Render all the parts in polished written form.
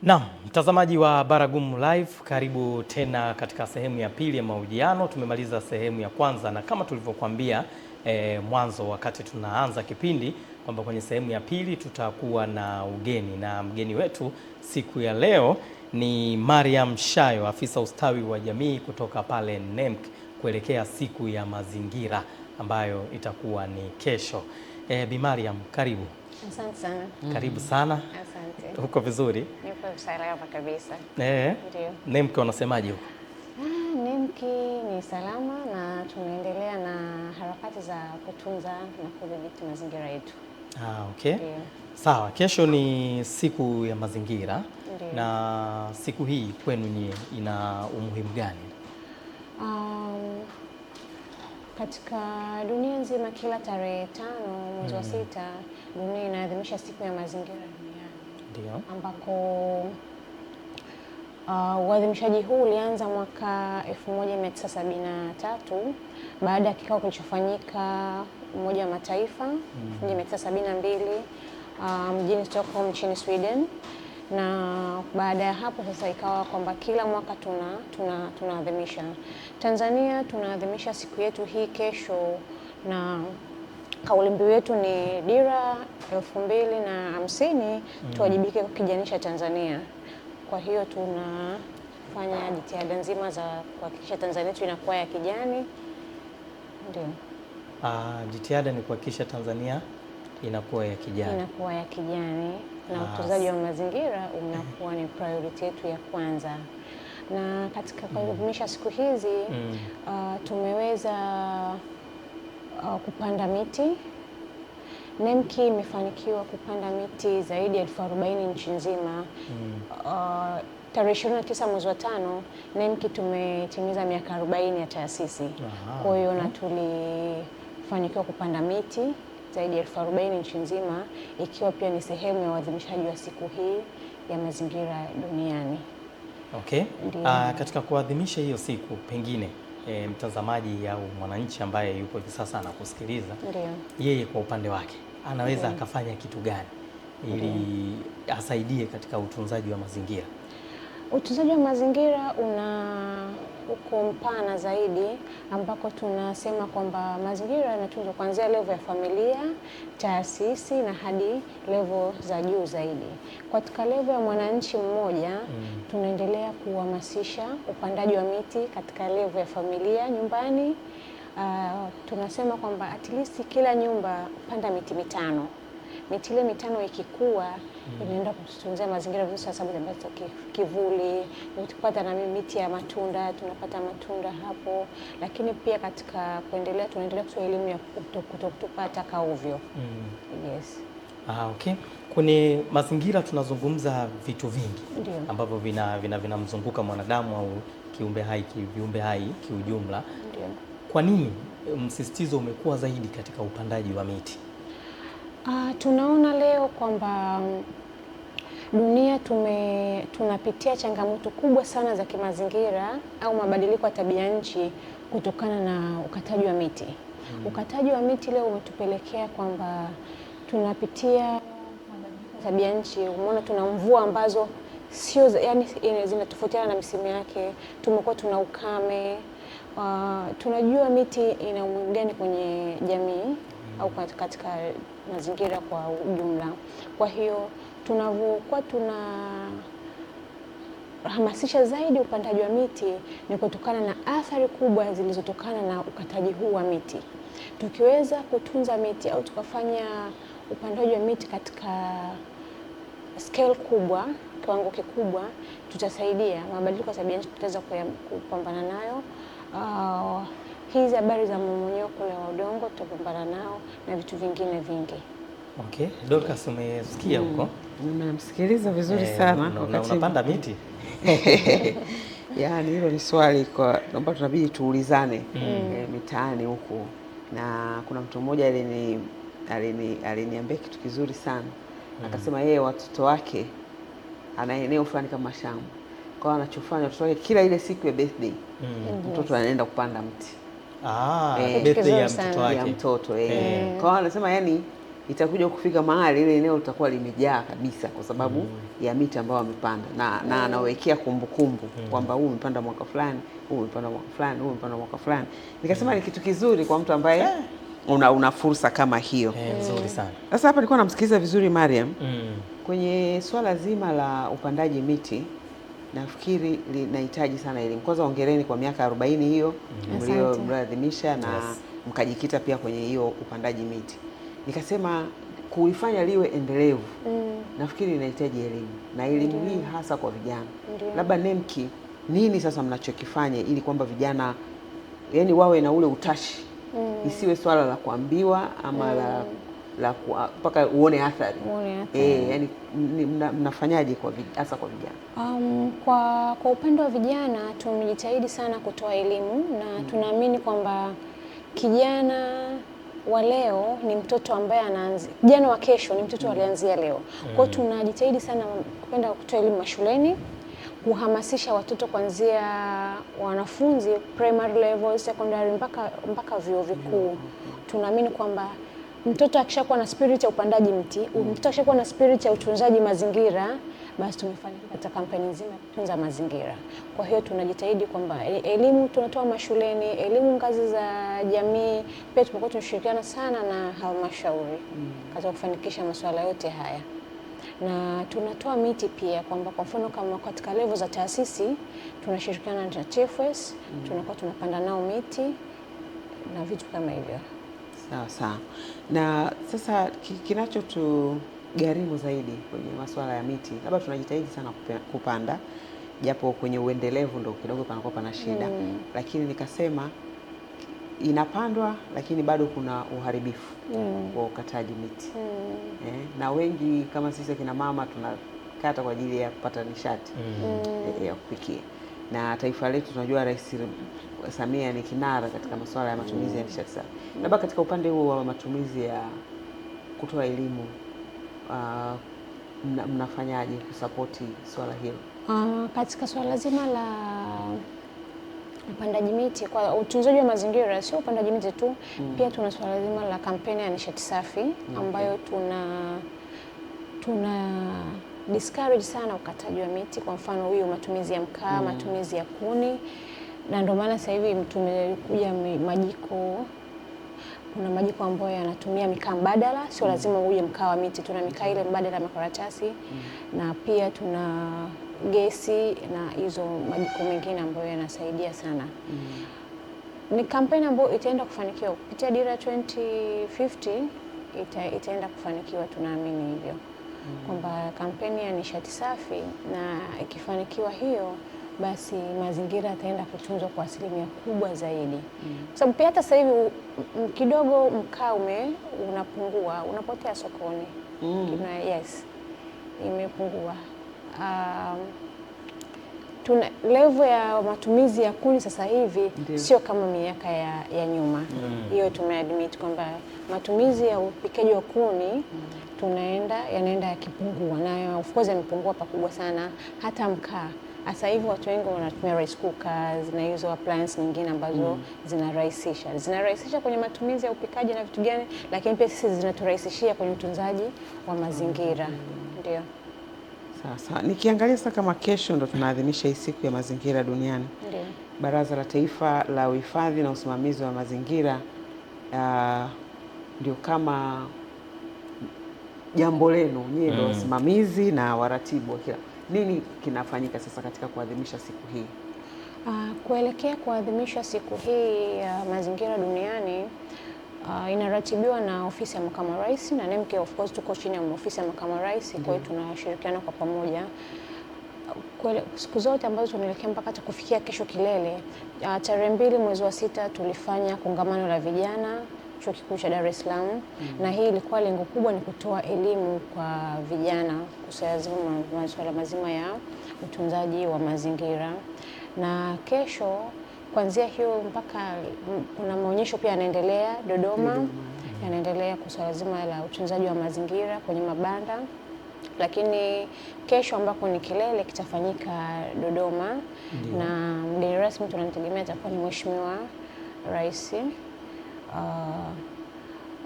Naam, mtazamaji wa Baragumu Live, karibu tena katika sehemu ya pili ya mahojiano. Tumemaliza sehemu ya kwanza na kama tulivyokuambia mwanzo wakati tunaanza kipindi kwamba kwenye sehemu ya pili tutakuwa na ugeni, na mgeni wetu siku ya leo ni Mariam Shayo, afisa ustawi wa jamii kutoka pale NEMC kuelekea siku ya mazingira ambayo itakuwa ni kesho. Bi Mariam, karibu. Asante sana. Karibu sana. Asante. Uko vizuri? Nipo salama kabisa. Ndio. NEMC wanasemaje huko? NEMC ni salama na tunaendelea na harakati za kutunza na kudhibiti mazingira yetu. Okay. Ndio. Sawa, kesho ni siku ya mazingira. Ndio. Na siku hii kwenu ni ina umuhimu gani? Katika dunia nzima kila tarehe 5 mwezi wa 6 dunia inaadhimisha siku ya mazingira duniani. Ndio. Ambako uadhimishaji huu ulianza mwaka 1973 baada ya kikao kilichofanyika Umoja wa Mataifa 1972 mjini Stockholm nchini Sweden, na baada ya hapo sasa ikawa kwamba kila mwaka tunaadhimisha. Tanzania tunaadhimisha siku yetu hii kesho, na kauli mbiu yetu ni Dira 2050 tuwajibike kukijanisha Tanzania. Kwa hiyo tunafanya jitihada nzima za kuhakikisha Tanzania yetu inakuwa ya kijani. Ndio. Jitihada ni kuhakikisha Tanzania inakuwa ya kijani. Inakuwa ya kijani na utunzaji wa mazingira unakuwa ni priority yetu ya kwanza. Na katika kuadhimisha siku hizi tumeweza kupanda miti. NEMC imefanikiwa kupanda miti zaidi ya 40,000 nchi nzima. Tarehe 29 mwezi wa 5 NEMC tumetimiza miaka 40 ya taasisi. Kwa hiyo na tulifanikiwa kupanda miti zaidi ya 40,000 nchi nzima, ikiwa pia ni sehemu ya uadhimishaji wa siku hii ya mazingira duniani. Okay. Katika kuadhimisha hiyo siku, pengine mtazamaji au mwananchi ambaye yupo hivi sasa anakusikiliza, yeye kwa upande wake anaweza akafanya kitu gani ili asaidie katika utunzaji wa mazingira? Utunzaji wa mazingira uko mpana zaidi, ambako tunasema kwamba mazingira yanatunzwa kuanzia level ya familia, taasisi na hadi level za juu zaidi. Katika level ya mwananchi mmoja, tunaendelea kuhamasisha upandaji wa miti katika level ya familia nyumbani. Tunasema kwamba at least kila nyumba panda miti 5. Miti ile 5 ikikua inaenda kutunza mazingira vizuri, kwa sababu inapata kivuli, tukipata na miti ya matunda tunapata matunda hapo, lakini pia katika kuendelea tunaendelea kutoa elimu ya kutokutupa taka ovyo. Yes. Okay. Kwenye mazingira tunazungumza vitu vingi ambavyo vinamzunguka mwanadamu au viumbe hai kiujumla. Ndio. Kwa nini msisitizo umekuwa zaidi katika upandaji wa miti? Tunaona leo kwamba dunia tunapitia changamoto kubwa sana za kimazingira au mabadiliko ya tabia nchi kutokana na ukataji wa miti. Ukataji wa miti leo umetupelekea kwamba tunapitia tabia nchi. Umeona tuna mvua ambazo sio zinatofautiana na misimu yake. Tumekuwa tuna ukame. Tunajua miti ina umuhimu gani kwenye jamii au katika mazingira kwa ujumla. Kwa hiyo tunavyokuwa tunahamasisha zaidi upandaji wa miti ni kutokana na athari kubwa zilizotokana na ukataji huu wa miti. Tukiweza kutunza miti au tukafanya upandaji wa miti katika scale kubwa, kiwango kikubwa, tutasaidia mabadiliko ya tabia nchi, tutaweza kupambana nayo. Hizi habari za mmomonyoko wa udongo tutapambana nao na vitu vingine vingi. Okay. Dorcas, umesikia huko? Nimemsikiliza vizuri sana. Unapanda miti? Yaani hilo ni swali naomba tunabidi tuulizane mitaani huku. Na kuna mtu mmoja aliniambia kitu kizuri sana. Akasema yeye watoto wake ana eneo fulani kama shamba. Kwa hiyo anachofanya watoto wake kila ile siku ya birthday mtoto anaenda kupanda mti. Birthday ya mtoto wake. Kwa hiyo anasema yani itakuja kufika mahali ile eneo litakuwa limejaa kabisa kwa sababu ya miti ambayo wamepanda, na anawekea kumbukumbu kwamba huu umepanda mwaka fulani, huu umepanda mwaka fulani, huu umepanda mwaka fulani. Nikasema ni kitu kizuri kwa mtu ambaye una fursa kama hiyo. Nzuri sana. Sasa hapa nilikuwa namsikiliza vizuri Mariam kwenye swala zima la upandaji miti. Nafikiri linahitaji sana elimu. Kwanza hongereni kwa miaka 40 hiyo mlioadhimisha na mkajikita pia kwenye hiyo upandaji miti. Nikasema kuifanya liwe endelevu nafikiri inahitaji elimu, na elimu hii hasa kwa vijana. Labda NEMKI, nini sasa mnachokifanya ili kwamba vijana yani wawe na ule utashi, isiwe swala la kuambiwa ama la mpaka uone athari. Yani mnafanyaje hasa kwa vijana? Kwa upande wa vijana tumejitahidi sana kutoa elimu, na tunaamini kwamba kijana wa leo ni mtoto ambaye anaanza, kijana wa kesho ni mtoto alianzia leo. Kwa hiyo tunajitahidi sana kupenda kutoa elimu mashuleni, kuhamasisha watoto kuanzia wanafunzi primary level, secondary mpaka vyuo vikuu. Tunaamini kwamba mtoto akishakuwa na spirit ya upandaji mti, mtoto akishakuwa na spirit ya utunzaji mazingira, basi tumefanikiwa katika kampeni nzima ya kutunza mazingira. Kwa hiyo tunajitahidi kwamba elimu tunatoa mashuleni, elimu ngazi za jamii, pia tumekuwa tunashirikiana sana na halmashauri katika kufanikisha masuala yote haya. Na tunatoa miti pia, kwamba kwa mfano kama katika level za taasisi tunashirikiana na TFS, tunakuwa tunapanda nao miti na vitu kama hivyo. Sawa sawa. Na sasa kinachotugharimu zaidi kwenye masuala ya miti, labda tunajitahidi sana kupanda, japo kwenye uendelevu ndo kidogo panakuwa pana shida, lakini nikasema inapandwa lakini bado kuna uharibifu wa ukataji miti. Na wengi kama sisi kina mama tunakata kwa ajili ya kupata nishati ya kupikia, na taifa letu tunajua Rais Samia ni kinara katika masuala ya matumizi ya nishati safi. Labda katika upande huo wa matumizi ya kutoa elimu, mnafanyaje kusapoti swala hilo? Katika swala zima la upandaji miti, kwa utunzaji wa mazingira, sio upandaji miti tu, pia tuna swala zima la kampeni ya nishati safi ambayo tuna discourage sana ukataji wa miti. Kwa mfano huyu matumizi ya mkaa, matumizi ya kuni, na ndio maana sasa hivi tumekuja majiko. Kuna majiko ambayo yanatumia mikaa mbadala, sio lazima uje mkaa wa miti. Tuna mikaa ile mbadala ya makaratasi, na pia tuna gesi na hizo majiko mengine ambayo yanasaidia sana. Ni kampeni ambayo itaenda kufanikiwa kupitia Dira 2050, itaenda kufanikiwa, tunaamini hivyo. Kwamba kampeni ya nishati safi, na ikifanikiwa hiyo, basi mazingira yataenda kutunzwa kwa asilimia kubwa zaidi. Kwa sababu pia hata sasa hivi kidogo mkaa unapungua, unapotea sokoni. Yes, imepungua. Tuna level ya matumizi ya kuni sasa hivi sio kama miaka ya nyuma. Hiyo tumeadmit kwamba matumizi ya upikaji wa kuni yanaenda yakipungua, na of course yamepungua pakubwa sana. Hata mkaa sasa hivi watu wengi wanatumia rice cookers na hizo appliance nyingine ambazo zinarahisisha kwenye matumizi ya upikaji na vitu gani, lakini pia sisi zinaturahisishia kwenye utunzaji wa mazingira. Ndio. Sasa nikiangalia sasa kama kesho ndo tunaadhimisha hii siku ya mazingira duniani. Ndio. Baraza la Taifa la Uhifadhi na Usimamizi wa Mazingira ndio kama jambo lenu nyie, ndio wasimamizi na waratibu wa kila. Nini kinafanyika sasa katika kuadhimisha siku hii? Kuelekea kuadhimisha siku hii ya mazingira duniani, inaratibiwa na ofisi ya Makamu wa Rais, na NEMKI of course tuko chini ya ofisi ya Makamu wa Rais. Kwa hiyo tunashirikiana kwa pamoja siku zote ambazo tunaelekea mpaka kufikia kesho kilele. Tarehe 2 mwezi wa 6 tulifanya kongamano la vijana Chuo Kikuu cha Dar es Salaam, na hii ilikuwa lengo kubwa ni kutoa elimu kwa vijana kuhusu masuala mazima ya utunzaji wa mazingira. Na kesho kuanzia hiyo mpaka kuna maonyesho pia yanaendelea Dodoma, yanaendelea kuhusu zima la utunzaji wa mazingira kwenye mabanda. Lakini kesho ambako ni kilele kitafanyika Dodoma, na mgeni rasmi tunamtegemea atakuwa ni Mheshimiwa Rais.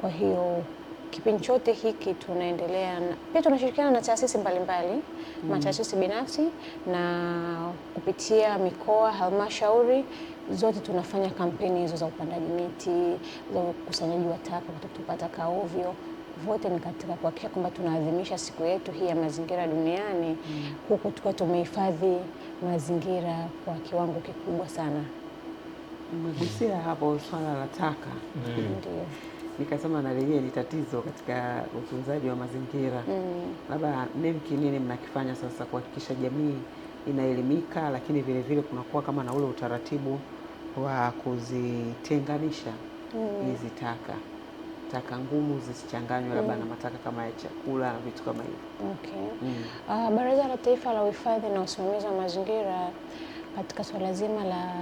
Kwa hiyo kipindi chote hiki tunaendelea pia tunashirikiana na taasisi mbalimbali, mataasisi binafsi na kupitia mikoa, halmashauri zote tunafanya kampeni hizo za upandaji miti, za ukusanyaji wa taka, kutotupa taka ovyo. Vote ni katika kuhakikisha kwamba tunaadhimisha siku yetu hii ya mazingira duniani, huku tukiwa tumehifadhi mazingira kwa kiwango kikubwa sana. Umegusia hapo swala la taka. Ndio. Nikasema na lenyewe ni tatizo katika utunzaji wa mazingira. Labda NEMC nini mnakifanya sasa kuhakikisha jamii inaelimika, lakini vile vile kunakuwa kama na ule utaratibu wa kuzitenganisha hizi taka ngumu zisichanganywe labda na mataka kama ya chakula na vitu kama hivyo. Okay. Baraza la Taifa la Uhifadhi na Usimamizi wa Mazingira katika swala zima la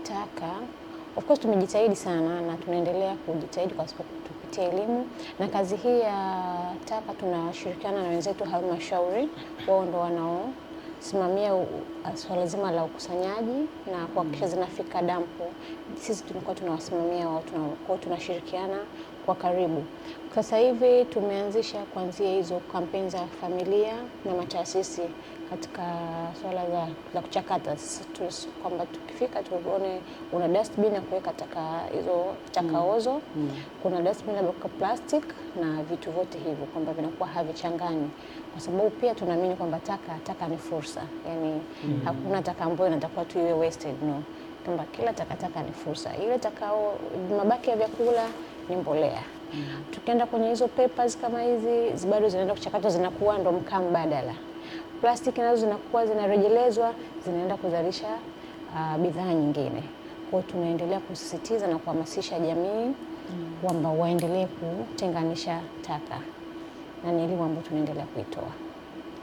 taka, of course tumejitahidi sana na tunaendelea kujitahidi kwa sababu kupitia elimu, na kazi hii ya taka tunashirikiana na wenzetu halmashauri, wao ndo wanaosimamia swala zima la ukusanyaji na kuhakikisha zinafika dampo. Sisi tulikuwa tunawasimamia wao, tunashirikiana kwa karibu. Sasa hivi tumeanzisha kuanzia hizo kampeni za familia na mataasisi katika swala la kuchakata, kwamba tukifika tuone una dustbin ya kuweka taka hizo taka ozo, kuna dustbin ya kuweka plastic na vitu vyote hivyo, kwamba vinakuwa havichanganywi, kwa sababu pia tunaamini kwamba taka ni fursa. Yani hakuna taka ambayo inatakiwa tu iwe wasted, no, kwamba kila taka ni fursa. Ile mabaki ya vyakula ni mbolea. Tukienda kwenye hizo papers kama hizi bado zinaenda kuchakatwa, zinakuwa ndo mkaa mbadala. Plastiki nazo zinakuwa zinarejelezwa, zinaenda kuzalisha bidhaa nyingine. Kwa hiyo tunaendelea kusisitiza na kuhamasisha jamii kwamba waendelee kutenganisha taka, na ni elimu ambayo tunaendelea kuitoa.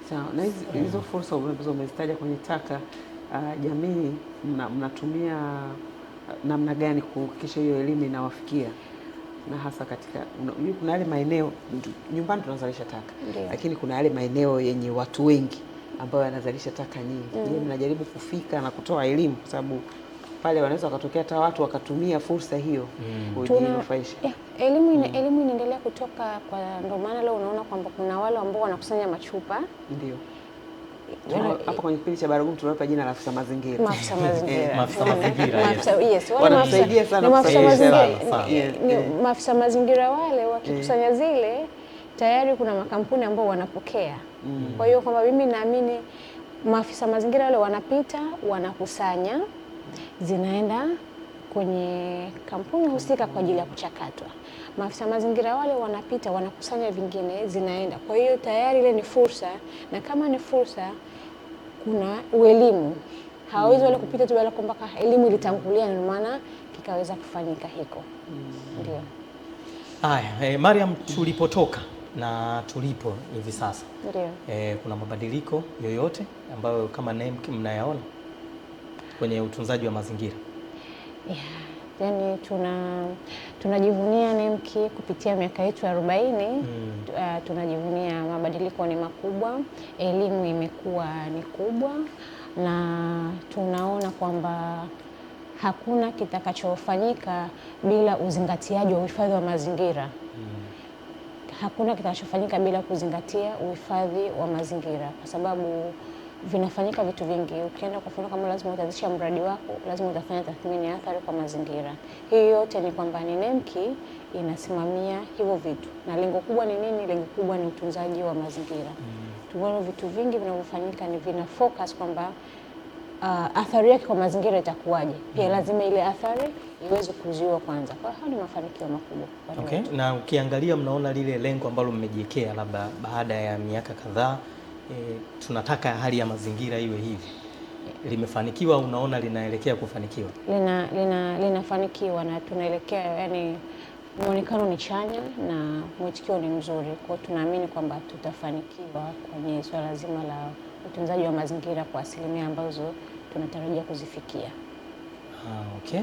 Sawa. Na hizo fursa umezitaja kwenye taka, jamii mnatumia namna gani kuhakikisha hiyo elimu inawafikia? Na hasa katika kuna yale maeneo nyumbani tunazalisha taka, lakini kuna yale maeneo yenye watu wengi ambayo yanazalisha taka nyingi. Je, mnajaribu kufika na kutoa elimu, kwa sababu pale wanaweza wakatokea hata watu wakatumia fursa hiyo kujinufaisha? Elimu inaendelea kutoka, kwa ndio maana leo unaona kwamba kuna wale ambao wanakusanya machupa. Ndio. Hapa kwenye kipindi cha Baragumu tunawapa jina la afisa mazingira. Maafisa mazingira. Maafisa mazingira. Yes, wanatusaidia sana maafisa mazingira wale wakikusanya zile, tayari kuna makampuni ambao wanapokea. Kwa hiyo kwamba mimi naamini maafisa mazingira wale wanapita, wanakusanya, zinaenda kwenye kampuni husika kwa ajili ya kuchakatwa. Maafisa mazingira wale wanapita, wanakusanya vingine, zinaenda. Kwa hiyo tayari ile ni fursa, na kama ni fursa kuna uelimu. Hawezi wale kupita tu bila kwamba elimu ilitangulia, ndio maana kikaweza kufanyika hiko. Ndio. Haya, Mariam, tulipotoka na tulipo hivi sasa, ndio, kuna mabadiliko yoyote ambayo kama NEMC mnayaona kwenye utunzaji wa mazingira? Yani tunajivunia NEMC kupitia miaka yetu 40. Tunajivunia mabadiliko ni makubwa, elimu imekuwa ni kubwa, na tunaona kwamba hakuna kitakachofanyika bila uzingatiaji wa uhifadhi wa mazingira. Hakuna kitakachofanyika bila kuzingatia uhifadhi wa mazingira, kwa sababu vinafanyika vitu vingi. Ukienda kwa mfano, kama lazima utaanzisha mradi wako, lazima utafanya tathmini ya athari kwa mazingira. Hii yote ni kwamba ni NEMC inasimamia hivyo vitu, na lengo kubwa ni nini? Lengo kubwa ni utunzaji wa mazingira. Tunaona vitu vingi vinavyofanyika ni vina focus kwamba athari yake kwa mazingira itakuwaje. Pia lazima ile athari iweze kuzuiwa kwanza. Kwa hiyo ni mafanikio makubwa. Okay. Na ukiangalia mnaona lile lengo ambalo mmejiwekea, labda baada ya miaka kadhaa, tunataka hali ya mazingira iwe hivi, limefanikiwa? Unaona linaelekea kufanikiwa? Linafanikiwa na tunaelekea, yani muonekano ni chanya na mwitikio ni mzuri. Kwa hiyo tunaamini kwamba tutafanikiwa kwenye swala zima la utunzaji wa mazingira kwa asilimia ambazo tunatarajia kuzifikia. Okay.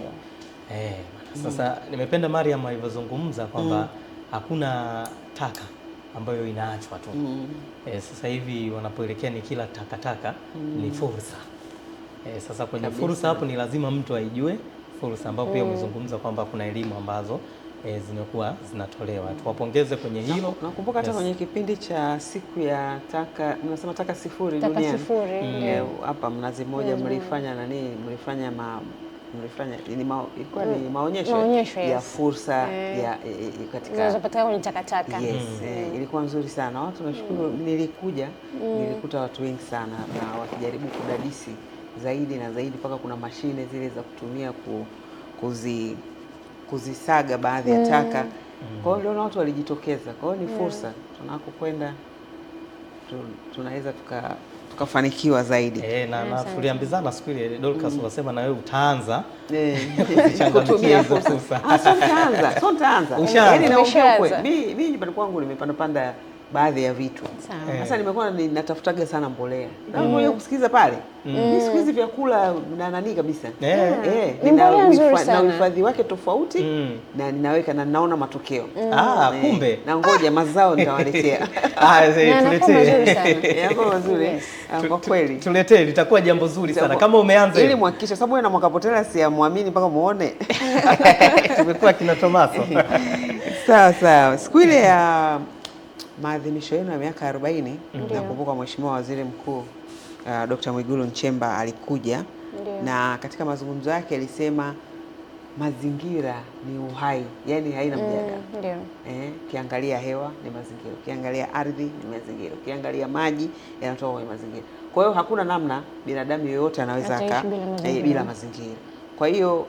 Sasa nimependa Mariam alivyozungumza kwamba hakuna taka ambayo inaachwa tu. Sasa hivi wanapoelekea ni kila takataka ni fursa. Sasa kwenye fursa hapo ni lazima mtu aijue fursa, ambapo pia umezungumza kwamba kuna elimu ambazo zimekuwa zinatolewa. Tuwapongeze kwenye hilo. Nakumbuka hata kwenye kipindi cha siku ya taka, mnasema taka sifuri duniani hapa Mnazi Mmoja mlifanya ilikuwa ni maonyesho ya fursa ya katika zinazopatikana kwenye takataka. Ilikuwa nzuri sana. Watu nashukuru, nilikuta watu wengi sana na wakijaribu kudadisi zaidi na zaidi, mpaka kuna mashine zile za kutumia kuzisaga baadhi ya taka. Kwa hiyo watu walijitokeza. Kwa hiyo ni fursa, tunakokwenda tunaweza tukafanikiwa zaidi. Na tuliambizana siku ile Dorcas wasema na wewe utaanza kutumia fursa. So nitaanza. Yaani naongea kweli. Mimi nyumbani kwangu nimepanda baadhi ya vitu. Sasa nimekuwa ninatafutaga sana mbolea. Na ngoja kusikiza pale. Siku hizi vyakula na nani kabisa. Na uhifadhi wake tofauti na ninaweka na ninaona matokeo. Kumbe. Na ngoja mazao nitawaletea. Tuletee. Yako mazuri. Kwa kweli. Tuletee, litakuwa jambo zuri sana kama umeanza. Ili muhakikishe, sababu wewe na Mwakapotela siamwamini mpaka muone. Tumekuwa kina Tomaso. Sawa. Siku ile ya maadhimisho yenu ya miaka 40, nakumbuka Mheshimiwa Waziri Mkuu Dr. Mwigulu Nchemba alikuja. Na katika mazungumzo yake alisema mazingira ni uhai, yani haina mjadala. Ukiangalia hewa ni mazingira, ukiangalia ardhi ni mazingira, ukiangalia maji yanatoka kwenye mazingira. Kwa hiyo hakuna namna binadamu yoyote anaweza bila mazingira. Kwa hiyo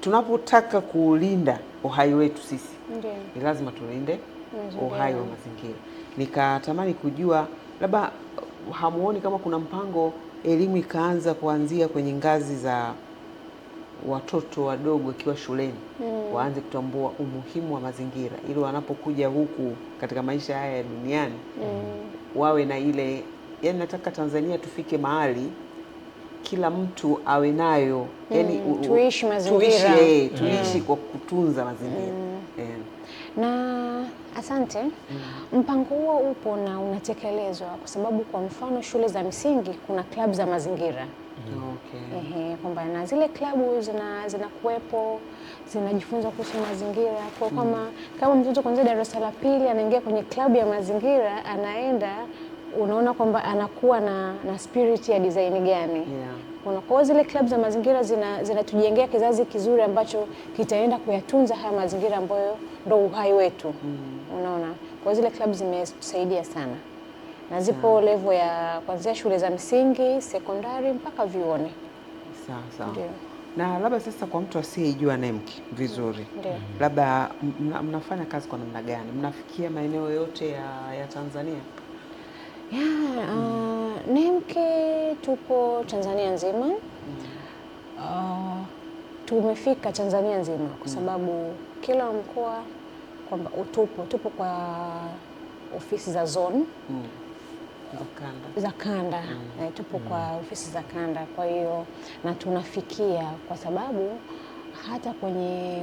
tunapotaka kulinda uhai wetu sisi, ni lazima tulinde uhai wa mazingira. Nikatamani kujua, labda hamuoni kama kuna mpango elimu ikaanza kuanzia kwenye ngazi za watoto wadogo ikiwa shuleni, waanze kutambua umuhimu wa mazingira, ili wanapokuja huku katika maisha haya ya duniani wawe na ile, yani nataka Tanzania tufike mahali kila mtu awe nayo, yani tuishi mazingira, tuishi kwa kutunza mazingira. Na asante. Mpango huo upo na unatekelezwa, kwa sababu kwa mfano shule za msingi kuna klabu za mazingira. Kwamba na zile klabu zinakuwepo, zinajifunza kuhusu mazingira. Kwa kama mtoto kuanzia darasa la pili anaingia kwenye klabu ya mazingira, anaenda, unaona kwamba anakuwa na spirit ya design gani. Kwa zile klabu za mazingira zinatujengea kizazi kizuri ambacho kitaenda kuyatunza haya mazingira ambayo ndo uhai wetu. Unaona, kwa zile klabu zimetusaidia sana, na zipo level ya kuanzia shule za msingi, sekondari mpaka vyuoni. Sawa. Na labda sasa kwa mtu asiyejua NEMC vizuri, labda mnafanya kazi kwa namna gani? Mnafikia maeneo yote ya Tanzania? NEMC tupo Tanzania nzima. Tumefika Tanzania nzima kwa sababu kila mkoa kwamba tupo kwa ofisi za zone za kanda. Tupo kwa ofisi za kanda, kwa hiyo na tunafikia, kwa sababu hata kwenye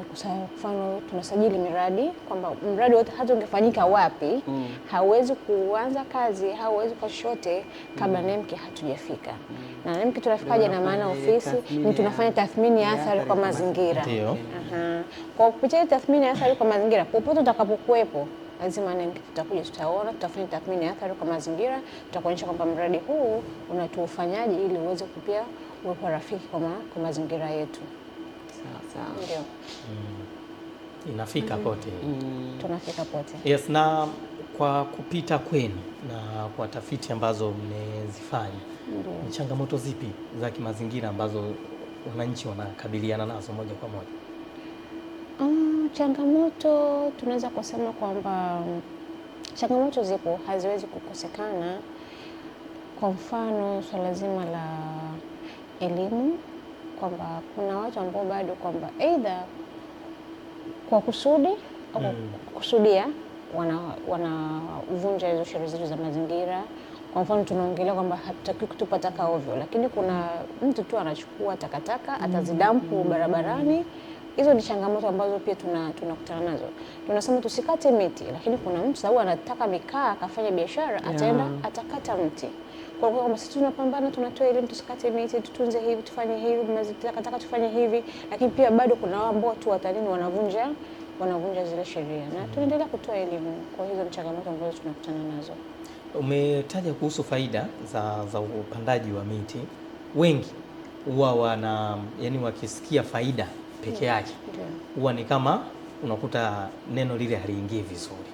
mfano tunasajili miradi, kwamba mradi wote hata ungefanyika wapi, hauwezi kuanza kazi, hauwezi kwa chochote kabla NEMC hatujafika. Na NEMC tunafikaje? Na maana ofisi ni tunafanya tathmini ya athari kwa mazingira. Kwa kupitia tathmini ya athari kwa mazingira, popote utakapokuwepo lazima NEMC tutakuja, tutaona, tutafanya tathmini ya athari kwa mazingira, tutakuonyesha kwamba mradi huu unatufanyaje ili uweze kupia uwepo rafiki kwa mazingira yetu. Ndio. Inafika pote. Tunafika pote. Yes, na kwa kupita kwenu na kwa tafiti ambazo mmezifanya, ni changamoto zipi za kimazingira ambazo wananchi wanakabiliana nazo moja kwa moja? Changamoto tunaweza kusema kwamba changamoto zipo, haziwezi kukosekana. Kwa mfano swala zima la elimu, kwamba kuna watu ambao bado kwamba aidha kwa kusudi au kusudia wanavunja hizo sheria zetu za mazingira. Kwa mfano tunaongelea kwamba hatutaki kutupa taka ovyo, lakini kuna mtu tu anachukua takataka atazidampu barabarani. Hizo ni changamoto ambazo pia tunakutana nazo. Tunasema tusikate miti, lakini kuna mtu sababu anataka mikaa akafanya biashara, ataenda atakata mti. Kwa hiyo sisi tunapambana, tunatoa elimu, tusikate miti, tutunze hivi, tufanye hivi, takataka tufanye hivi, lakini pia bado kuna wao ambao tu watalini wanavunja wanavunja zile sheria, na tunaendelea kutoa elimu kwa hizo changamoto ambazo tunakutana nazo. Umetaja kuhusu faida za upandaji wa miti. Wengi huwa yani wakisikia faida peke yake huwa ni kama unakuta neno lile haliingii vizuri.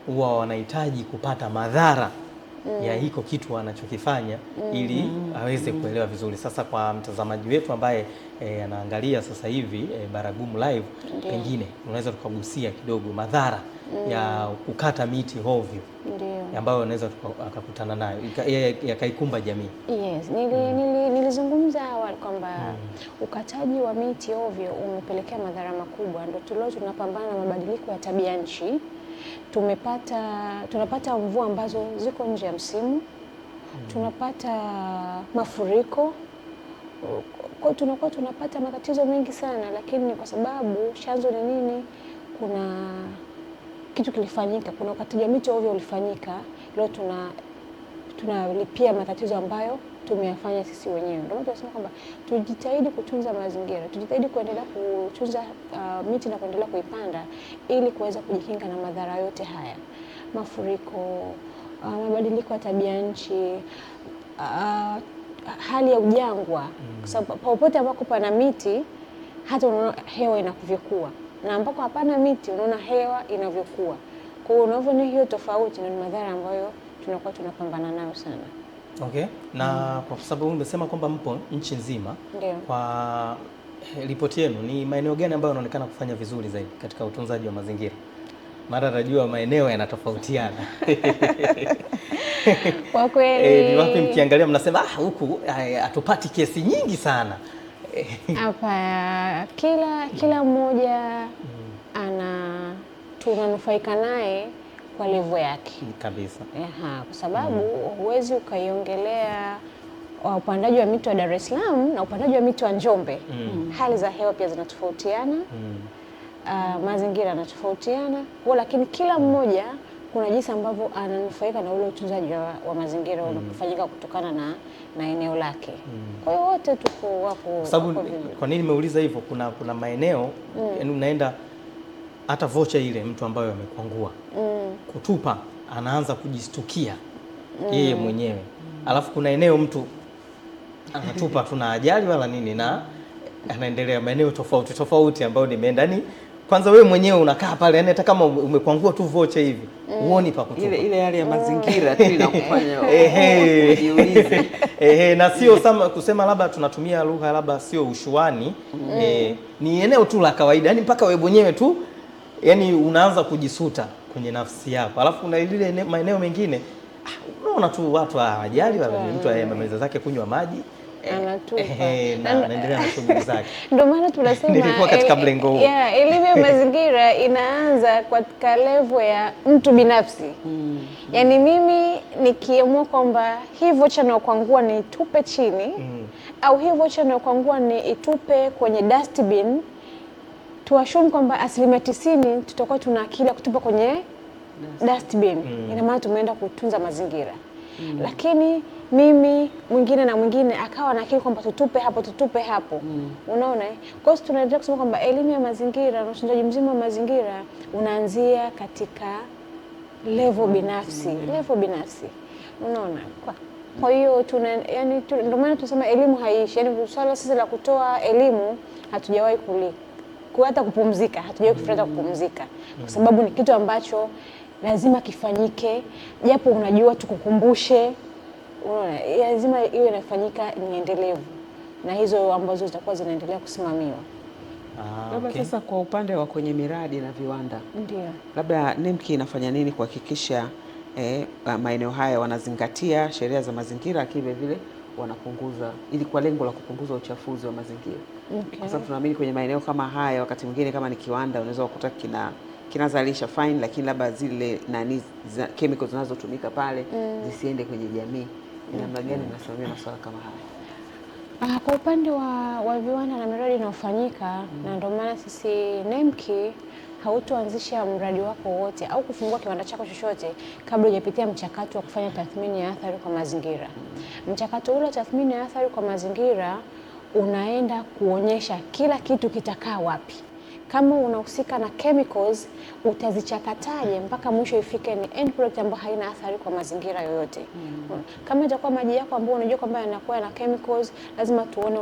Huwa wanahitaji kupata madhara ya hiko kitu wanachokifanya ili aweze kuelewa vizuri. Sasa kwa mtazamaji wetu ambaye anaangalia sasa hivi Baragumu Live, pengine unaweza tukagusia kidogo madhara ya kukata miti hovyo ambayo anaweza akakutana nayo yakaikumba jamii. Yes, nilizungumza awali kwamba ukataji wa miti ovyo umepelekea madhara makubwa. Ndio tunapambana na mabadiliko ya tabia nchi. Tunapata mvua ambazo ziko nje ya msimu, tunapata mafuriko, tunapata matatizo mengi sana, lakini kwa sababu chanzo ni nini? Kuna kitu kilifanyika, kuna ukataji miti ovyo ulifanyika. Leo tunalipia matatizo ambayo tumeyafanya sisi wenyewe. Ndio maana tunasema kwamba tujitahidi kutunza mazingira, tujitahidi kuendelea kutunza miti na kuendelea kuipanda ili kuweza kujikinga na madhara yote haya: mafuriko, mabadiliko ya tabia nchi, hali ya ujangwa. Kwa sababu popote ambako pana miti hata unaona hewa inavyokuwa, na ambako hapana miti unaona hewa inavyokuwa. Kwa hiyo unavyoona hiyo tofauti, na madhara ambayo tunakuwa tunapambana nayo sana. Okay. Na kwa sababu umesema kwamba mpo nchi nzima, kwa ripoti yenu ni maeneo gani ambayo yanaonekana kufanya vizuri zaidi katika utunzaji wa mazingira? Mara najua maeneo yanatofautiana. Kwa kweli ni wapi mkiangalia mnasema huku hatupati kesi nyingi sana? Hapa kila mmoja tunanufaika naye kwa level yake kabisa. Kwa sababu huwezi ukaiongelea upandaji wa miti wa Dar es Salaam na upandaji wa miti wa Njombe. Hali za hewa pia zinatofautiana, mazingira yanatofautiana, lakini kila mmoja kuna jinsi ambavyo ananufaika na ule utunzaji wa mazingira unafanyika kutokana na eneo lake. Kwa hiyo wote wako. Sababu kwa nini nimeuliza hivyo? Kuna maeneo yani unaenda hata vocha ile mtu ambaye amekwangua kutupa anaanza kujistukia yeye mwenyewe. Alafu kuna eneo mtu anatupa tuna ajali wala nini na anaendelea. Maeneo tofauti ambayo nimeenda, yani kwanza wewe mwenyewe unakaa pale, yani hata kama umekwangua tu vocha hivi uoni pa kutupa. Ile hali ya mazingira tu inakufanya ujiulize. Na sio kusema labda tunatumia lugha labda sio ushuani, ni eneo tu la kawaida, yani mpaka wewe mwenyewe tu yani unaanza kujisuta kwenye nafsi yako. Alafu kuna ile maeneo mengine unaona tu watu hawajali, wala mtu amemaliza zake kunywa maji anatupa na anaendelea na shughuli zake. Ndio maana tunasema nilikuwa katika mlengo huo. Elimu ya mazingira inaanza katika level ya mtu binafsi. Yaani mimi nikiamua kwamba hii vocha na kwangua ni itupe chini, au hii vocha na kwangua ni itupe kwenye dustbin, tuashumu kwamba 90% tutakuwa tuna akili ya kutupa kwenye dustbin. Ina maana tumeenda kutunza mazingira. Lakini mimi mwingine na mwingine akawa na akili kwamba tutupe hapo. Unaona? Kwa hiyo tunaendelea kusema kwamba elimu ya mazingira na utunzaji mzima wa mazingira unaanzia katika level binafsi. Unaona? Kwa hiyo ndio maana tunasema elimu haiishi. Yaani swala sisi la kutoa elimu hatujawahi hata kupumzika, hatujawahi kufuata kupumzika, kwa sababu ni kitu ambacho lazima kifanyike, japo unajua tukukumbushe. Unaona, lazima iwe inafanyika, ni endelevu, na hizo ambazo zitakuwa zinaendelea kusimamiwa. Labda sasa kwa upande wa kwenye miradi na viwanda, ndio labda NEMC inafanya nini kuhakikisha maeneo haya wanazingatia sheria za mazingira, lakini vile wanapunguza, ili kwa lengo la kupunguza uchafuzi wa mazingira? Kwa sababu tunaamini kwenye maeneo kama haya wakati mwingine kama ni kiwanda unaweza kukuta kinazalisha fine, lakini labda zile chemicals zinazotumika pale zisiende kwenye jamii. Ni namna gani mnasimamia masuala kama haya? Kwa upande wa viwanda na miradi inayofanyika, na ndio maana sisi NEMC hautoanzisha mradi wako wote au kufungua kiwanda chako chochote kabla hujapitia mchakato wa kufanya tathmini ya athari kwa mazingira. Mchakato ule wa tathmini ya athari kwa mazingira unaenda kuonyesha kila kitu kitakaa wapi, kama unahusika na chemicals utazichakataje mpaka mwisho ifike ni end product ambayo haina athari kwa mazingira yoyote. Kama itakuwa maji yako ambayo unajua kwamba yanakuwa na chemicals, lazima tuone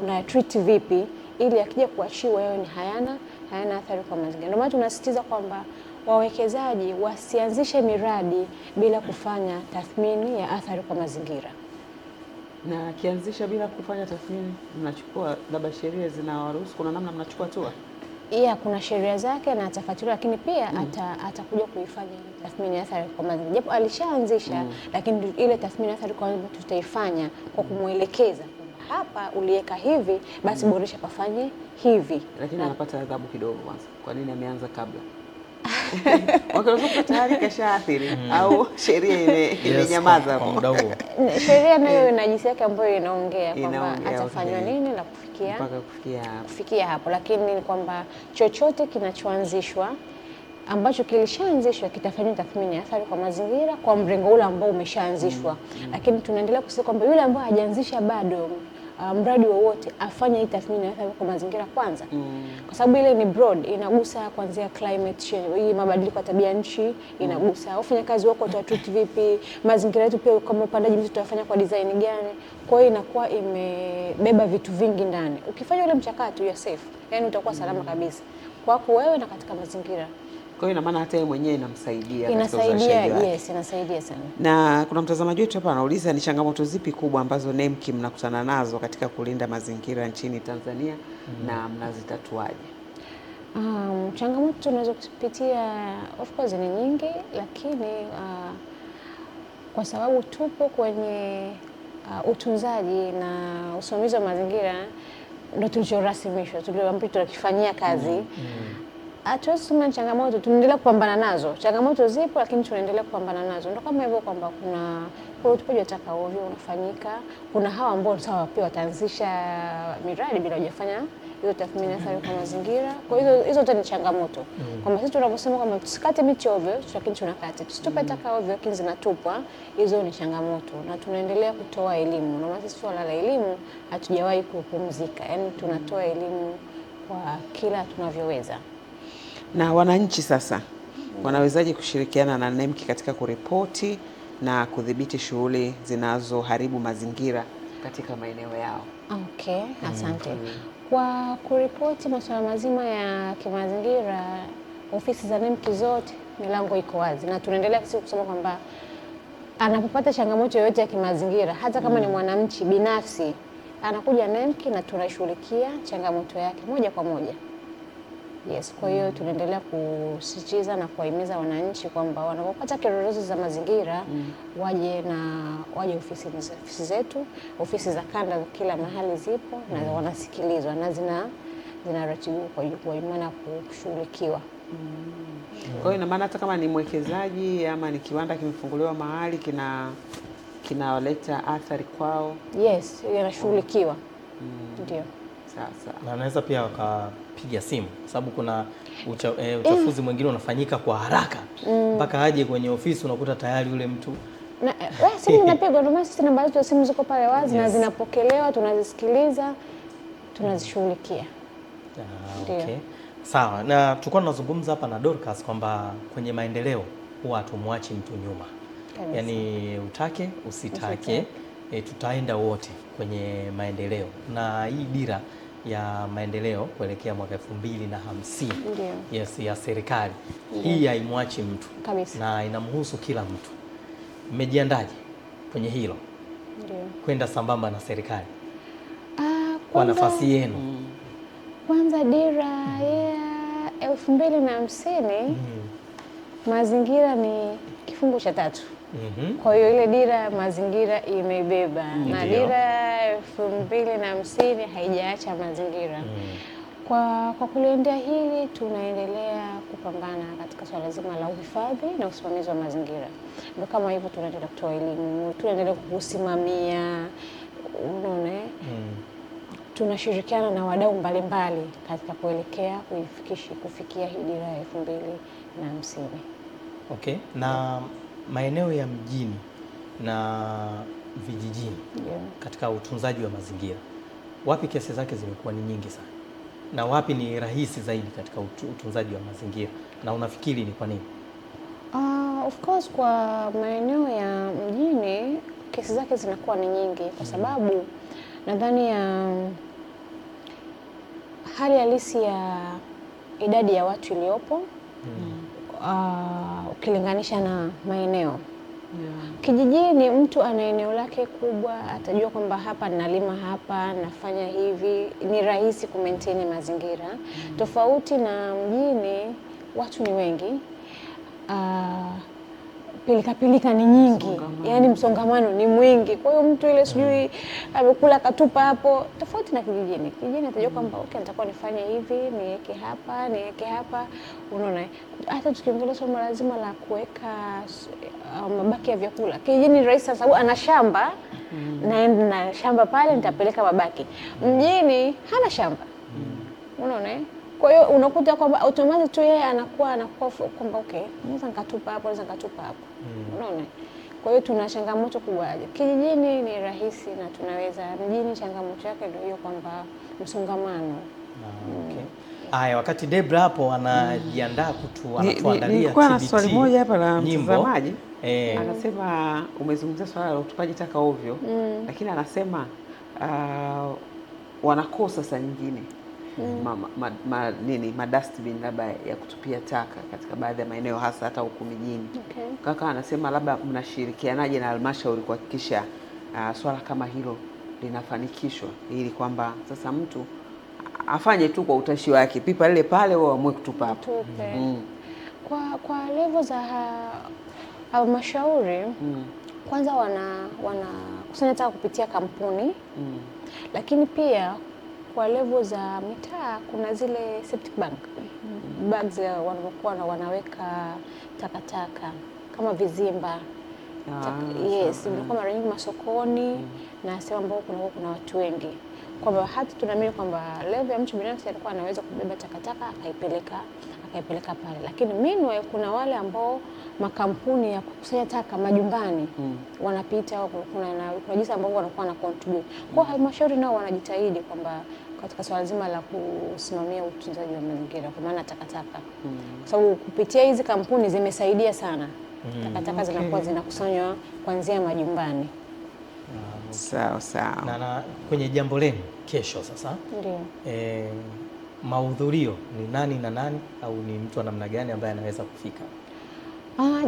una treat vipi ili akija kuachiwa yao ni hayana athari kwa mazingira. Ndio maana tunasisitiza kwamba wawekezaji wasianzishe miradi bila kufanya tathmini ya athari kwa mazingira. Na kianzisha bila kufanya tathmini, mnachukua labda sheria zinawaruhusu, kuna namna mnachukua hatua? Kuna sheria zake na atafuatilia, lakini pia atakuja kuifanya tathmini ya athari kwa mazingira. Japo alishaanzisha, lakini ile tathmini ya athari kwa mazingira tutaifanya kwa kumuelekeza hapa uliweka hivi, basi boresha pafanye hivi. Lakini anapata adhabu kidogo kwanza. Kwa nini ameanza kabla? Wakati tayari kashaathiri au sheria imenyamaza kwa muda huo. Sheria nayo ina jinsi yake ambayo inaongea kwamba atafanywa nini na kufikia hapo, lakini ni kwamba chochote kinachoanzishwa ambacho kilishaanzishwa kitafanywa tathmini ya athari kwa mazingira kwa mrengo ule ambao umeshaanzishwa. Lakini tunaendelea kusema kwamba yule ambaye hajaanzisha bado mradi wowote afanye hii tathmini ya athari kwa mazingira kwanza. Kwa sababu ile ni broad, inagusa kuanzia climate change, hii mabadiliko ya tabia nchi, inagusa wafanyakazi wako watatreat vipi, mazingira yetu pia kama upandaji miti tutafanya kwa design gani. Kwa hiyo inakuwa imebeba vitu vingi ndani. Ukifanya ule mchakato you are safe, yani utakuwa salama kabisa kwako wewe na katika mazingira. Kwa hiyo ina maana hata yeye mwenyewe inamsaidia. Yes, inasaidia sana. Na kuna mtazamaji wetu hapa anauliza ni changamoto zipi kubwa ambazo NEMC mnakutana nazo katika kulinda mazingira nchini Tanzania na mnazitatuaje? Changamoto tunaweza kupitia of course ni nyingi, lakini kwa sababu tupo kwenye utunzaji na usimamizi wa mazingira, ndio tulichorasimishwa, tuliambiwa tunakifanyia kazi. Hatuwezi kusema changamoto, tunaendelea kupambana nazo. Changamoto zipo, lakini tunaendelea kupambana nazo. Ndio kama hivyo kwamba kuna utupaji wa taka ovyo unafanyika. Kuna hawa ambao sawa pia wataanzisha miradi bila hujafanya hizo tathmini ya athari kwa mazingira. Kwa hiyo hizo zote ni changamoto. Kwamba sisi tunaposema kwamba tusikate miti ovyo, lakini tunakata. Tusitupe taka ovyo, lakini zinatupwa. Hizo ni changamoto. Na tunaendelea kutoa elimu. Na sisi swala la elimu hatujawahi kupumzika. Yaani tunatoa elimu kwa kila tunavyoweza. Na wananchi sasa wanawezaje kushirikiana na NEMC katika kuripoti na kudhibiti shughuli zinazoharibu mazingira katika maeneo yao? Okay, asante. Kwa kuripoti masuala mazima ya kimazingira, ofisi za NEMC zote milango iko wazi, na tunaendelea kusema kwamba anapopata changamoto yoyote ya kimazingira, hata kama ni mwananchi binafsi, anakuja NEMC na tunashughulikia changamoto yake moja kwa moja. Yes, kwa hiyo tunaendelea kusisitiza na kuwahimiza wananchi kwamba wanapopata kero za mazingira waje ofisi zetu, ofisi za kanda kila mahali zipo na wanasikilizwa na zinaratibiwa kwa imani kushughulikiwa. Kwa hiyo ina maana hata kama ni mwekezaji ama ni kiwanda kimefunguliwa mahali kinaleta athari kwao, yes, yanashughulikiwa. Ndio. Sasa na anaweza pia wakapiga simu, sababu kuna uchafuzi mwingine unafanyika kwa haraka mpaka aje kwenye ofisi, unakuta tayari yule mtu simu inapigwa. Ndio maana sisi namba zetu za simu ziko pale wazi, na zinapokelewa, tunazisikiliza, tunazishughulikia. Okay. Sawa, na tulikuwa tunazungumza hapa na Dorcas kwamba kwenye maendeleo huwa hatumwachi mtu nyuma. Yaani utake usitake, tutaenda wote kwenye maendeleo. Na hii dira ya maendeleo kuelekea mwaka 2050 yes, ya serikali hii haimwachi mtu kabisa, na inamhusu kila mtu. Mmejiandaje kwenye hilo kwenda sambamba na serikali kwa nafasi yenu? Kwanza dira ya 2050 mazingira ni kifungu cha 3. Kwa hiyo ile dira mazingira imebeba na dira 2050 haijaacha mazingira. Kwa kuliendea hili tunaendelea kupambana katika swala zima la uhifadhi na usimamizi wa mazingira. Ndio kama hivyo tunaendelea kutoa elimu, tunaendelea kusimamia, unaona tunashirikiana na wadau mbalimbali katika kuelekea kufikia hii dira ya 2050. Okay, na maeneo ya mjini na vijijini katika utunzaji wa mazingira, wapi kesi zake zimekuwa ni nyingi sana? na wapi ni rahisi zaidi katika utunzaji wa mazingira, na unafikiri ni kwa nini? Of course kwa maeneo ya mjini kesi zake zinakuwa ni nyingi kwa sababu nadhani ya hali halisi ya idadi ya watu iliyopo ukilinganisha na maeneo. Kijijini mtu ana eneo lake kubwa, atajua kwamba hapa nalima, hapa nafanya hivi, ni rahisi kumaintain mazingira. Tofauti na mjini, watu ni wengi, pilika ni nyingi, yani msongamano ni mwingi. Kwa hiyo mtu ile sijui amekula katupa hapo, tofauti na kijijini. Kijijini atajua kwamba okay, nitakuwa nifanye hivi, niweke hapa, unaona. Hata tukiongelea somo lazima la kuweka mabaki ya vyakula. Kijijini rahisi sababu ana shamba, naenda na shamba pale nitapeleka mabaki. Mjini hana shamba. Unaona? Kwa hiyo unakuta kwamba automatic tu yeye anakuwa kwamba okay, naweza nikatupa hapo. Unaona? Kwa hiyo tuna changamoto kubwa. Kijijini ni rahisi na tunaweza, mjini changamoto yake ndio hiyo kwamba msongamano. Okay. Haya, wakati Debra hapo anajiandaa anatuandalia nilikuwa na swali moja hapa la mtazamaji. Anasema umezungumzia swala la utupaji taka ovyo, lakini anasema wanakosa saa nyingine dustbin labda ya kutupia taka katika baadhi ya maeneo, hasa hata huku mijini. Kaka anasema labda mnashirikianaje na halmashauri kuhakikisha swala kama hilo linafanikishwa, ili kwamba sasa mtu afanye tu kwa utashi wake, pipa lile pale wao amue kutupa hapo. Kwa level za halmashauri kwanza kusanya taka kupitia kampuni, lakini pia kwa level za mitaa kuna zile septic bags wanapokuwa wanaweka takataka kama vizimba. Yes, ndio mara nyingi masokoni na sehemu ambapo kuna watu wengi. Kwamba hata tunaamini kwamba level ya mtu binafsi alikuwa anaweza kubeba takataka akaipeleka pale. Lakini meanwhile kuna wale ambao makampuni ya kukusanya taka majumbani wanapita, kuna jinsi ambao wanakuwa na contribute. Kwa halmashauri nao wanajitahidi kwamba katika swala zima la kusimamia utunzaji wa mazingira kwa maana takataka. Kwa sababu kupitia hizi kampuni zimesaidia sana. Takataka zinakuwa zinakusanywa kuanzia majumbani. Sawa. Na kwenye jambo lenu kesho sasa, ndio mahudhurio ni nani na nani, au ni mtu wa namna gani ambaye anaweza kufika?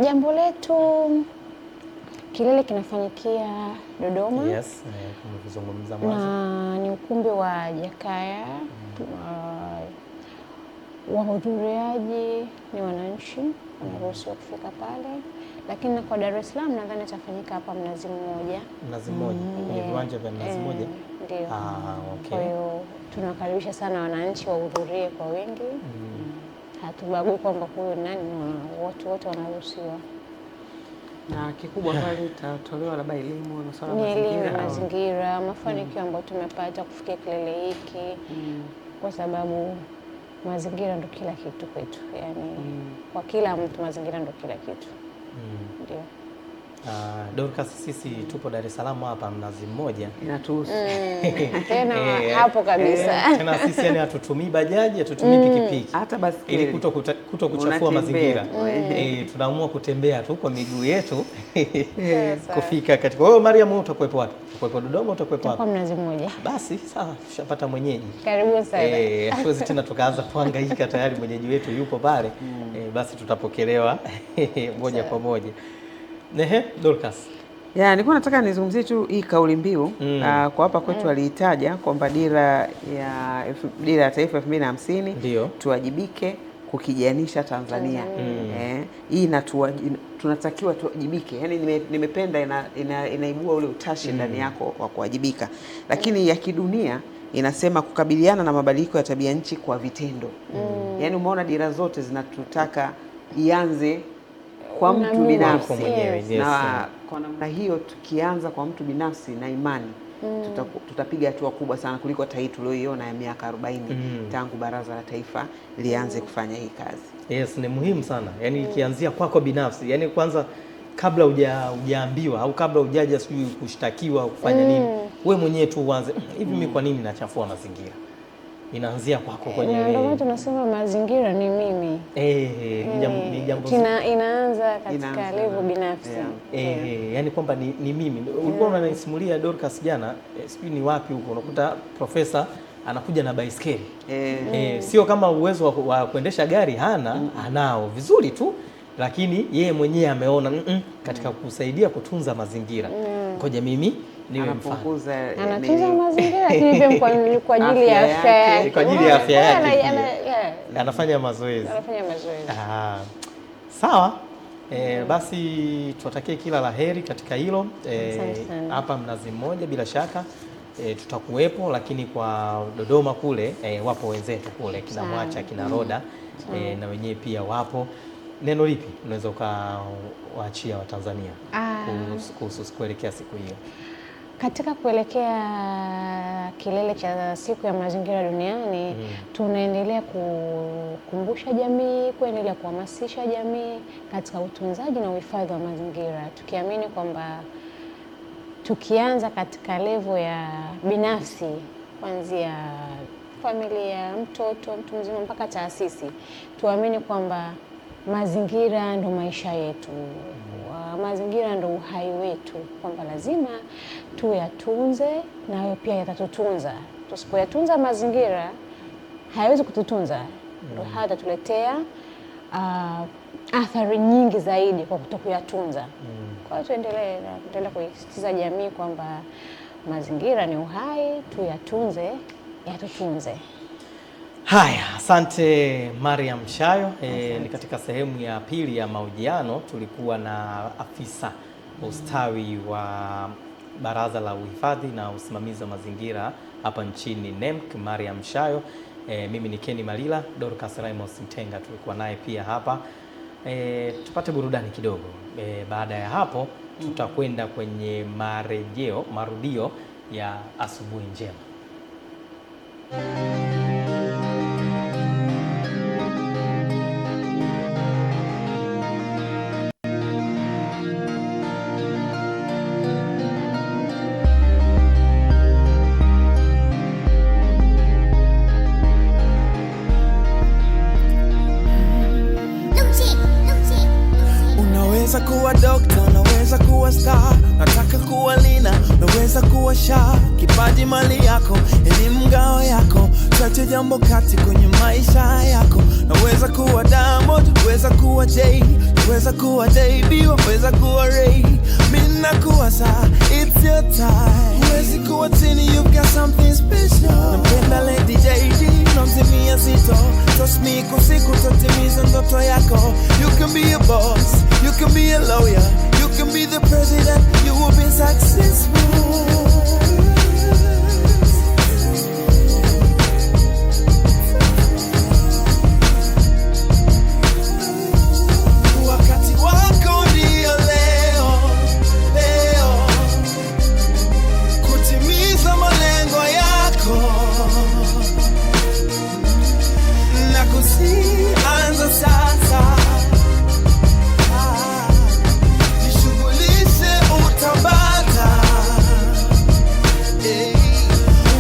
Jambo letu kilele kinafanyikia Dodoma. Yes, tumezungumza mwanzo. Na ni ukumbi wa Jakaya. Wahudhuriaji ni wananchi, wanaruhusiwa kufika pale. Lakini kwa Dar es Salaam nadhani itafanyika hapa Mnazi Mmoja. Kwenye viwanja vya Mnazi Mmoja. Ndio. Okay. Kwa hiyo tunakaribisha sana wananchi wahudhurie kwa wingi. Hatubagui kwamba huyu nani, wote wanaruhusiwa. Na kikubwa pale itatolewa labda elimu na swala mazingira, mafanikio ambayo tumepata kufikia kilele hiki. Kwa sababu mazingira ndo kila kitu kwetu. Yaani kwa kila mtu mazingira ndo kila kitu. Ndio. Dorcas, sisi tupo Dar es Salaam hapa Mnazi Mmoja. Inatuhusu. Tena hapo kabisa. Tena sisi yani hatutumii bajaji, hatutumii pikipiki. Hata basikeli. Ili kuto kuchafua mazingira. Tunaamua kutembea tu kwa miguu yetu kufika katika. Kwa hiyo Mariam, utakuwepo wapi? Utakuwepo Dodoma, utakuwepo wapi? Kwa Mnazi Mmoja. Basi sawa, tushapata mwenyeji. Karibu sana. Hatuwezi tena tukaanza kuhangaika, tayari mwenyeji wetu yupo pale. Basi tutapokelewa moja kwa moja. Dorcas. Nilikuwa nataka nizungumzie tu hii kauli mbiu kwa hapa kwetu aliitaja kwamba dira ya taifa 2050 tuwajibike kukijanisha Tanzania. Hii tunatakiwa tuwajibike. Yaani nimependa inaibua ule utashi ndani yako wa kuwajibika. Lakini ya kidunia inasema kukabiliana na mabadiliko ya tabia nchi kwa vitendo. Yaani umeona dira zote zinatutaka ianze kwa mtu binafsi. Na kwa namna hiyo tukianza kwa mtu binafsi na imani tutapiga hatua kubwa sana kuliko hata hii tulioiona ya miaka 40 tangu Baraza la Taifa lianze kufanya hii kazi. Yes, ni muhimu sana. Yaani ikianzia kwako binafsi. Yaani kwanza kabla hujaambiwa au kabla hujaja sijui kushtakiwa au kufanya nini, wewe mwenyewe tu uanze hivi, mimi kwa nini nachafua mazingira? inaanzia kwako kwenye wewe. Ndio tunasema mazingira ni mimi. Ni jambo inaanza katika level binafsi. Yani kwamba ni mimi. Ulikuwa unanisimulia Dorcas jana, sijui ni wapi huko, unakuta profesa anakuja na baiskeli. Sio kama uwezo wa kuendesha gari hana, anao vizuri tu, lakini yeye mwenyewe ameona katika kusaidia kutunza mazingira. Ngoja mimi niwe mfano. Anatunza mazingira lakini pia kwa ajili ya afya yake. Kwa ajili ya afya yake. Anafanya mazoezi. Sawa. Basi tuwatakie kila laheri katika hilo. Hapa Mnazi Mmoja bila shaka tutakuwepo, lakini kwa Dodoma kule wapo wenzetu kule kina Mwacha, kina Roda na wenyewe pia wapo. Neno lipi unaweza ukawaachia Watanzania kuhusu kuelekea siku hiyo? Katika kuelekea kilele cha siku ya mazingira duniani, tunaendelea kukumbusha jamii, kuendelea kuhamasisha jamii katika utunzaji na uhifadhi wa mazingira, tukiamini kwamba tukianza katika level ya binafsi, kuanzia familia, mtoto, mtu mzima mpaka taasisi, tuamini kwamba mazingira ndo maisha yetu, mazingira ndo uhai wetu, kwamba lazima tuyatunze na hayo pia yatatutunza. Tusipoyatunza mazingira hayawezi kututunza, ndo hayatatuletea athari nyingi zaidi kwa kutokuyatunza. Kwa hiyo tuendelee kuisisitiza jamii kwamba mazingira ni uhai, tuyatunze, yatutunze. Haya, asante Mariam Shayo. Ni katika sehemu ya pili ya mahojiano tulikuwa na afisa ustawi wa Baraza la Uhifadhi na Usimamizi wa Mazingira hapa nchini NEMC, Mariam Shayo. Mimi ni Kenny Malila, Dorcas Raymond Mtenga tulikuwa naye pia hapa. Tupate burudani kidogo. Baada ya hapo tutakwenda kwenye marudio ya Asubuhi Njema. Unaweza kuwa dokta, unaweza kuwa star, nataka kuwa lina, unaweza kuwa sha, kipaji mali yako, elimu ngao yako, chache jambo kati kwenye maisha yako. Naweza kuwa Diamond, naweza kuwa Jay, naweza kuwa JB, naweza kuwa Ray, mimi nakuwa saa, it's your time. Huwezi kuwa tini, you've got something special. Napenda Lady JD, namzimia zito, trust me kusiku totimiza ndoto yako. You can be a boss, you can be a lawyer, you can be the president, you will be successful. Wakati wako ndio leo, kutimiza malengo yako, na kusianza sasa.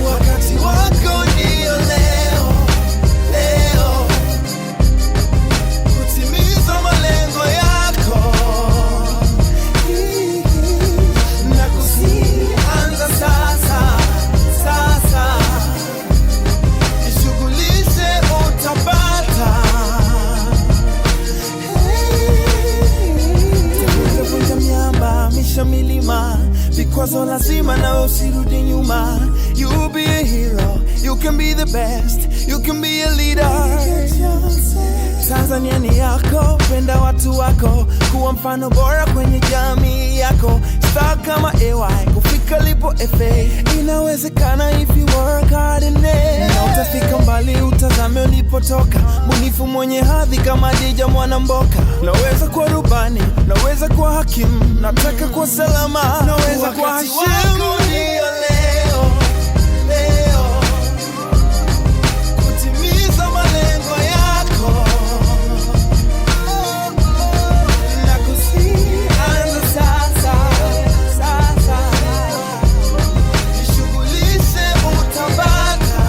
Wakati wako ndio leo, kutimiza malengo yako, na kusianza sasa. Jishughulishe utapata. Vunja miamba, misha milima, vikwazo lazima na usirudi nyuma. You be a hero, you can be the best, you can be a leader. Tanzania ni yako, penda watu wako, kuwa mfano bora kwenye jamii yako. Star kama AY, kufika lipo FA, inawezekana if you work hard in it. Na utafika mbali, utazame ulipotoka, munifu mwenye hadhi kama Dija Mwanamboka. Naweza kuwa rubani, naweza kuwa hakimu, nataka kuwa salama, naweza kuwa Hashimu. Kutimiza malengo yako, na kusianza sasa. Jishughulishe utapata.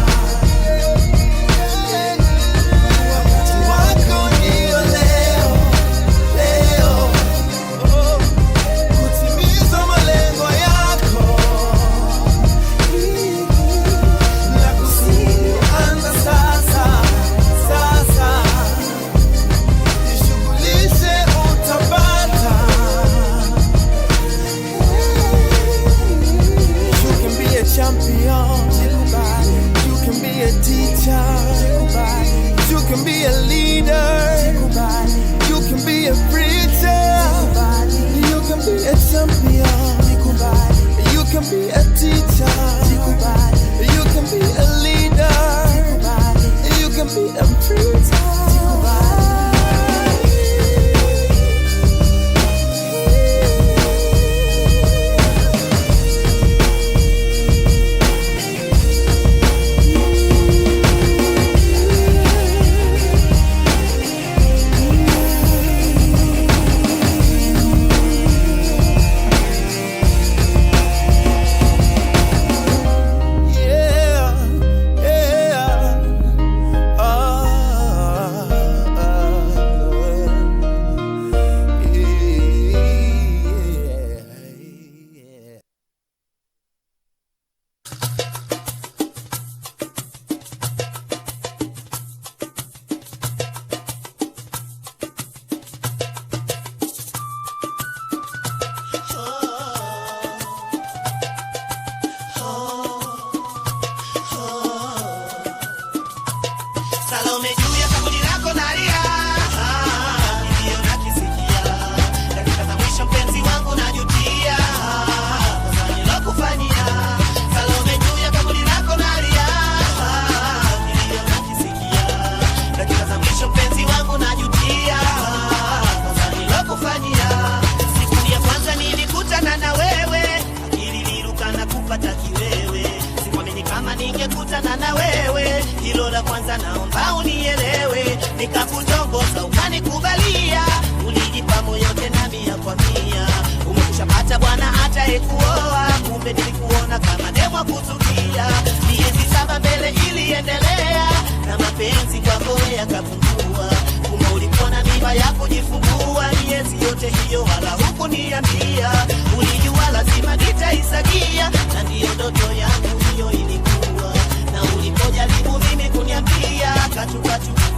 kumbe nilikuona kama demo kuzukia. Miezi 7 mbele iliendelea na mapenzi kwako yakapungua, kumbe ulikuwa na mimba ya kujifungua. Miezi yote hiyo wala hukuniambia, ulijua lazima nitaisagia, na ndiyo ndoto yangu hiyo ilikuwa. Na ulipojaribu mimi kuniambia katu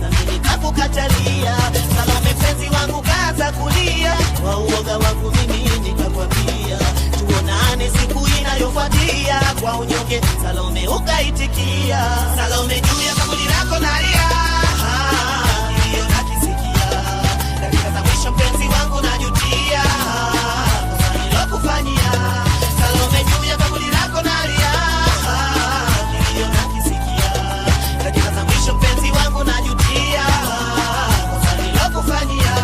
na mimi kakukatalia. Salome mpenzi wangu kaanza kulia, kwa uoga wangu mimi nikakwambia tuonane siku inayofuatia. Kwa unyonge Salome ukaitikia. Salome juu ya kaburi lako nalia, nilio nakisikia. Dakika za mwisho mpenzi wangu najutia kosa nilokufanyia. Salome juu ya kaburi lako nalia, nilio nakisikia. Dakika za mwisho mpenzi wangu najutia kosa nilokufanyia.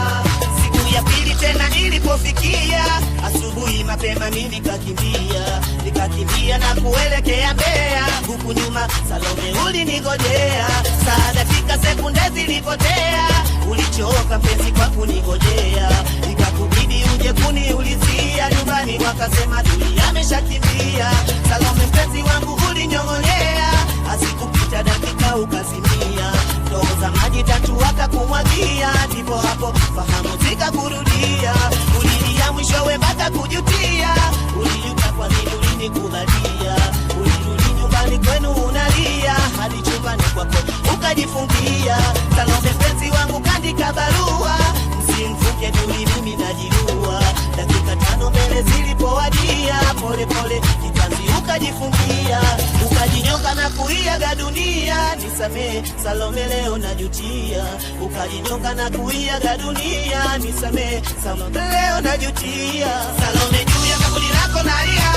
Siku ya pili tena nilipofikia, asubuhi mapema mimi nikakimbia na kuelekea Mbeya. Huku nyuma Salome ulinigojea, saa dakika sekunde zilipotea. Ulichoka mpenzi kwa kunigojea, ikakubidi uje kuniulizia. Nyumbani wakasema Duli ameshakimbia. Salome mpenzi wangu ulinyong'onyea, asikupita dakika ukazimia. Ndoo za maji 3 wakakumwagia, ndipo hapo fahamu zikakurudia. Ulilia mwishowe mpaka kujutia, ulijuta kwa nini ulinikubalia. Ulirudi nyumbani kwenu unalia, hadi chumbani kwako ukajifungia. Salome mpenzi wangu kaandika barua, msimfuke Duli mimi najiua. Dakika 5 mbele zilipowadia, pole pole kitanzi ukajifungia. Ukajinyoka na kuiaga dunia, nisamee Salome leo najutia. Ukajinyoka na kuiaga dunia, nisamee Salome leo najutia. Salome juu ya kaburi lako nalia,